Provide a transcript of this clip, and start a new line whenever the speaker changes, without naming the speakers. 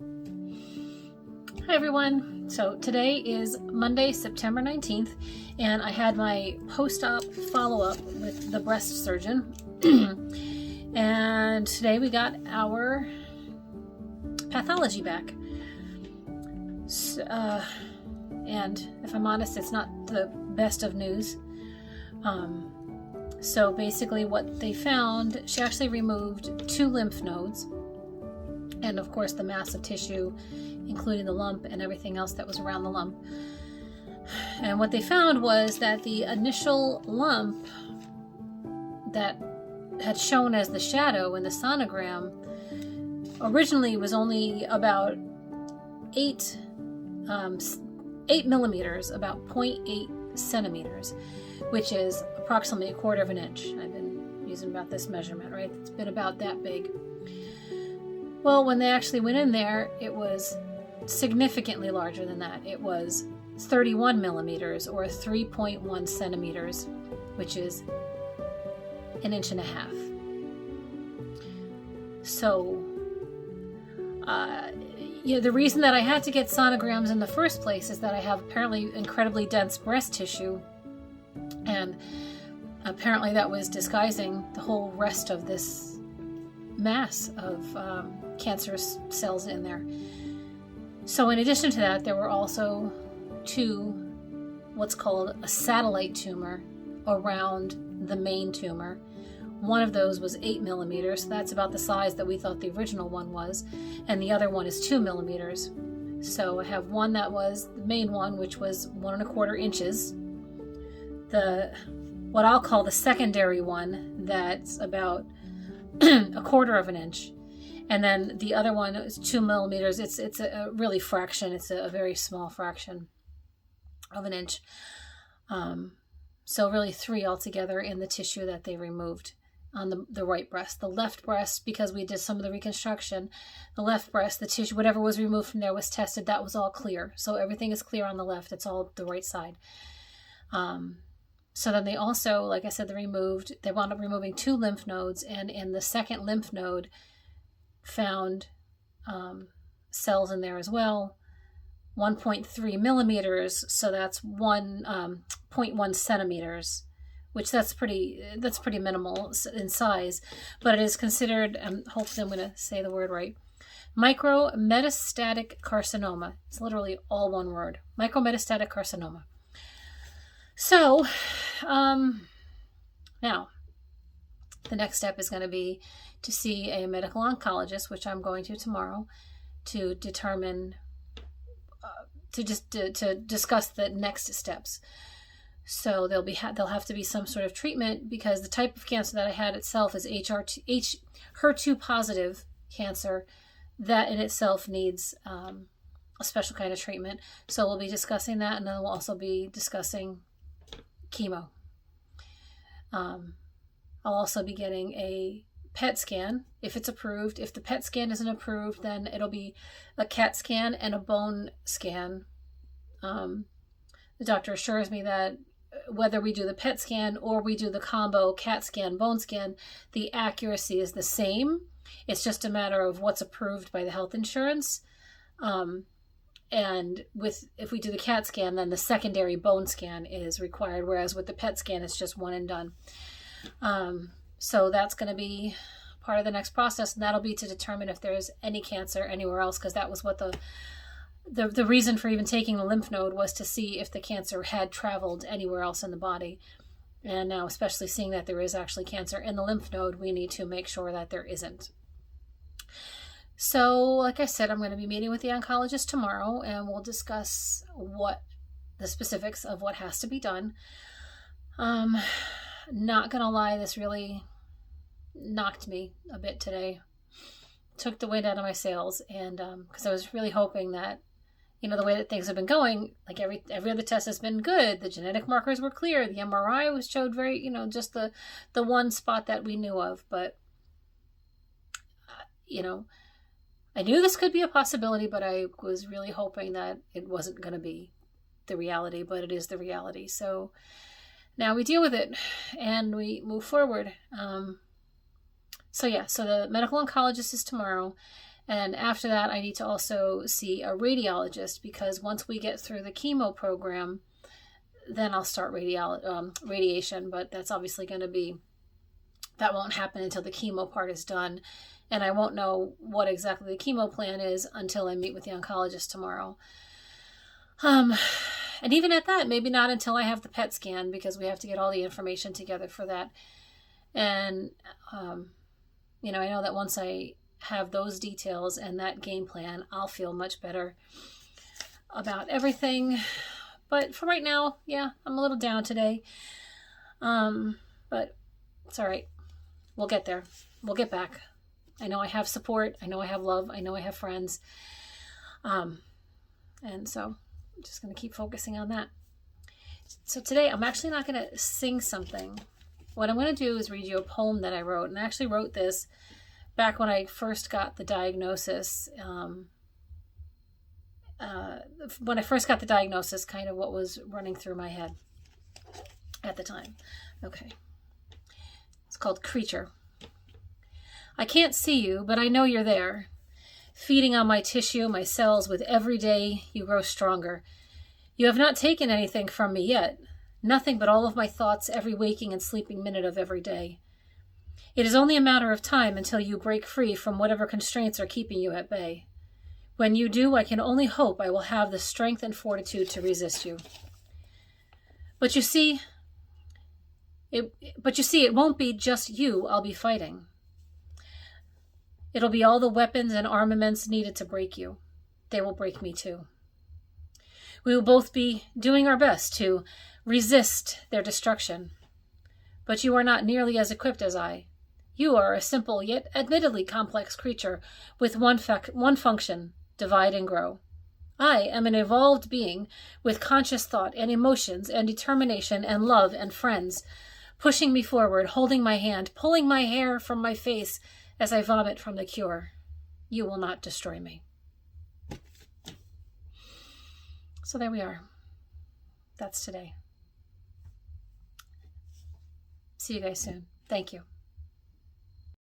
Hi everyone. So today is Monday, September 19th, and I had my post-op follow-up with the breast surgeon. And today we got our pathology back. And if I'm honest, it's not the best of news. So basically what they found, she actually removed 2 lymph nodes, and of course the mass of tissue, including the lump and everything else that was around the lump. And what they found was that the initial lump that had shown as the shadow in the sonogram originally was only about 8 millimeters, about 0.8 centimeters, which is approximately 1/4 of an inch. I've been using about this measurement, right? It's been about that big. Well, when they actually went in there, it was significantly larger than that. It was 31 millimeters or 3.1 centimeters, which is 1.5 inches. So, the reason that I had to get sonograms in the first place is that I have apparently incredibly dense breast tissue, and apparently that was disguising the whole rest of this mass of cancerous cells in there. So in addition to that, there were also 2 what's called a satellite tumor around the main tumor. One of those was 8 millimeters, so that's about the size that we thought the original one was, and the other one is 2 millimeters. So I have one that was the main one, which was 1.25 inches. What I'll call the secondary one, that's about 1/4 of an inch. And then the other one is 2 millimeters. It's a really fraction. It's a very small fraction of an inch. So really 3 altogether in the tissue that they removed on the right breast. The left breast, because we did some of the reconstruction, the left breast, the tissue, whatever was removed from there was tested. That was all clear. So everything is clear on the left. It's all the right side. So then they also, like I said, they wound up removing 2 lymph nodes, and in the second lymph node found cells in there as well, 1.3 millimeters, so that's 1.1 centimeters, which that's pretty minimal in size, but it is considered, hopefully I'm going to say the word right, micrometastatic carcinoma. It's literally all one word, micrometastatic carcinoma. So, now, the next step is going to be to see a medical oncologist, which I'm going to tomorrow, to determine, to discuss the next steps. So there'll have to be some sort of treatment, because the type of cancer that I had itself is HER2 positive cancer. That in itself needs a special kind of treatment. So we'll be discussing that, and then we'll also be discussing chemo. I'll also be getting a PET scan if it's approved. If the PET scan isn't approved, then it'll be a CAT scan and a bone scan. The doctor assures me that whether we do the PET scan or we do the combo CAT scan, bone scan, the accuracy is the same. It's just a matter of what's approved by the health insurance. And if we do the CAT scan, then the secondary bone scan is required, whereas with the PET scan, it's just one and done. So that's going to be part of the next process, and that'll be to determine if there's any cancer anywhere else, because that was what the reason for even taking the lymph node was to see if the cancer had traveled anywhere else in the body. And now, especially seeing that there is actually cancer in the lymph node, we need to make sure that there isn't. So, like I said, I'm going to be meeting with the oncologist tomorrow, and we'll discuss the specifics of what has to be done. Not going to lie, this really knocked me a bit today. Took the wind out of my sails, and because I was really hoping that, the way that things have been going, like every other test has been good. The genetic markers were clear. The MRI showed very, just the one spot that we knew of. But, I knew this could be a possibility, but I was really hoping that it wasn't going to be the reality, but it is the reality. So now we deal with it and we move forward. So the medical oncologist is tomorrow, And after that, I need to also see a radiologist, because once we get through the chemo program, then I'll start radiation. But that's obviously going to be, that won't happen until the chemo part is done. And I won't know what exactly the chemo plan is until I meet with the oncologist tomorrow. And even at that, maybe not until I have the PET scan, because we have to get all the information together for that. And, I know that once I have those details and that game plan, I'll feel much better about everything. But for right now, yeah, I'm a little down today. But it's all right. We'll get there. We'll get back. I know I have support. I know I have love. I know I have friends. And so I'm just going to keep focusing on that. So today, I'm actually not going to sing something. What I'm going to do is read you a poem that I wrote. And I actually wrote this back when I first got the diagnosis. When I first got the diagnosis, kind of what was running through my head at the time. Okay. It's called Creature. I can't see you, but I know you're there. Feeding on my tissue, my cells, with every day you grow stronger. You have not taken anything from me yet. Nothing but all of my thoughts every waking and sleeping minute of every day. It is only a matter of time until you break free from whatever constraints are keeping you at bay. When you do, I can only hope I will have the strength and fortitude to resist you. But you see, it won't be just you I'll be fighting. It'll be all the weapons and armaments needed to break you. They will break me too. We will both be doing our best to resist their destruction. But you are not nearly as equipped as I. You are a simple yet admittedly complex creature with one function: divide and grow. I am an evolved being with conscious thought and emotions and determination and love and friends, pushing me forward, holding my hand, pulling my hair from my face as I vomit from the cure. You will not destroy me. So there we are. That's today. See you guys soon. Thank you.